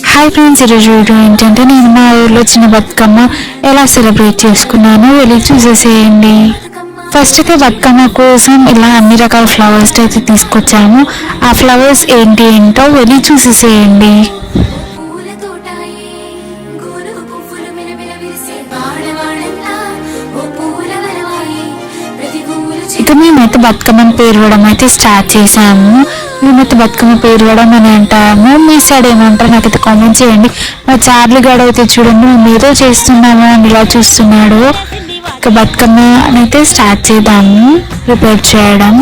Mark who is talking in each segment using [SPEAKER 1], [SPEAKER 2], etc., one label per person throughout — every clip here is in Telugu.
[SPEAKER 1] హాయ్ ఫ్రెండ్స్, ఈరోజు వీడియో ఏంటంటే నేను మా ఊర్లో చిన్న బతుకమ్మ ఎలా సెలబ్రేట్ చేసుకున్నానో వెళ్ళి చూసేసేయండి. ఫస్ట్గా బతుకమ్మ కోసం ఇలా అన్ని రకాల ఫ్లవర్స్ అయితే తీసుకొచ్చాము. ఆ ఫ్లవర్స్ ఏంటో వెళ్ళి చూసేసేయండి. ఇక మేమైతే బతుకమ్మని పేరవడం అయితే స్టార్ట్ చేసాము. మేమైతే బతుకమ్మ పేరవడం అని అంటాము. మీ సైడ్ ఏమంటారు నాకైతే కామెంట్ చేయండి. మా చార్లీ గడ అయితే చూడండి, మేము ఏదో చేస్తున్నాము అని ఇలా చూస్తున్నాడు. ఇక బతుకమ్మ అయితే స్టార్ట్ చేద్దాము ప్రిపేర్ చేయడం.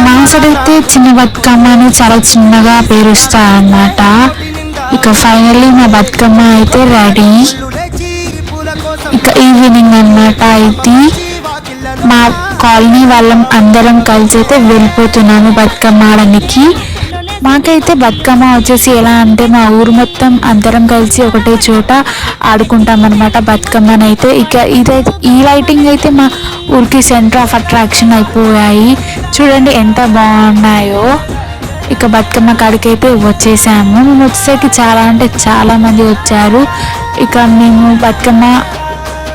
[SPEAKER 1] మా సైడ్ అయితే చిన్న బతుకమ్మని చాలా చిన్నగా పేరుస్తారు అన్నమాట. ఇక ఫైనల్లీ మా బతుకమ్మ అయితే రెడీ. ఇక ఈవినింగ్ అన్నమాట. ఇది మా కాలనీ వాళ్ళం అందరం కలిసి అయితే వెళ్ళిపోతున్నాము బతుకమ్మ ఆడడానికి. మాకైతే బతుకమ్మ వచ్చేసి ఎలా అంటే మా ఊరు మొత్తం అందరం కలిసి ఒకటే చోట ఆడుకుంటాం అనమాట బతుకమ్మని అయితే. ఇక ఇదైతే ఈ లైటింగ్ అయితే మా ఊరికి సెంటర్ ఆఫ్ అట్రాక్షన్ అయిపోయాయి. చూడండి ఎంత బాగున్నాయో. ఇక బతుకమ్మ కాడికి అయితే వచ్చేసాము. మేము వచ్చేసరికి చాలా అంటే చాలా మంది వచ్చారు. ఇక మేము బతుకమ్మ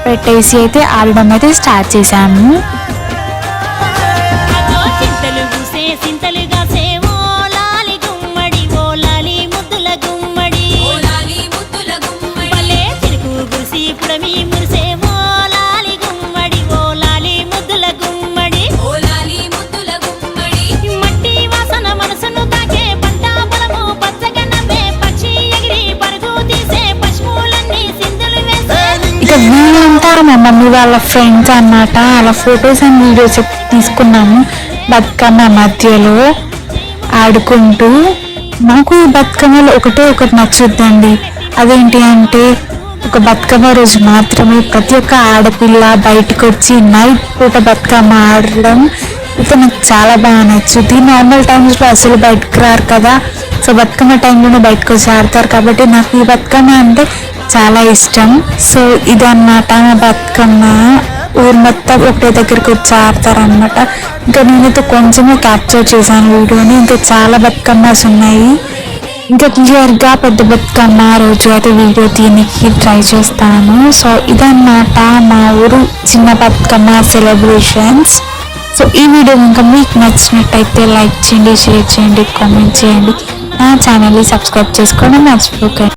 [SPEAKER 1] పెట్టేసి అయితే ఆడడం అయితే స్టార్ట్ చేసాము. వీళ్ళంతా మా మమ్మీ వాళ్ళ ఫ్రెండ్స్ అన్నమాట. అలా ఫొటోస్ అండ్ వీడియోస్ తీసుకున్నాము బతుకమ్మ మధ్యలో ఆడుకుంటూ. నాకు బతుకమ్మలో ఒకటి నచ్చుద్దండి. అదేంటి అంటే ఒక బతుకమ్మ రోజు మాత్రమే ప్రతి ఒక్క ఆడపిల్ల బయటకు వచ్చి నైట్ పూట బతుకమ్మ ఆడడం అయితే నాకు చాలా బాగా నచ్చుద్ది. నార్మల్ టైమ్స్లో అసలు బయటకు రారు కదా, సో బతుకమ్మ టైంలోనే బయటకు వచ్చి ఆడతారు. కాబట్టి నాకు ఈ బతుకమ్మ అంటే చాలా ఇష్టం. సో ఇదన్నమాట మా బతుకమ్మ. ఊరు మొత్తం ఒకటే దగ్గరికి వచ్చి ఆడతారనమాట. ఇంకా నేనైతే కొంచెమే క్యాప్చర్ చేశాను వీడియోని. ఇంకా చాలా బతుకమ్మస్ ఉన్నాయి. ఇంకా క్లియర్గా పెద్ద బతుకమ్మ రోజు అయితే వీడియో తీయడానికి ట్రై చేస్తాను. సో ఇదన్నమాట మా ఊరు చిన్న బతుకమ్మ సెలబ్రేషన్స్. సో ఈ వీడియో ఇంకా మీకు నచ్చినట్టయితే లైక్ చేయండి, షేర్ చేయండి, కామెంట్ చేయండి. నా ఛానల్ని సబ్స్క్రైబ్ చేసుకోవడం మర్చిపోకండి.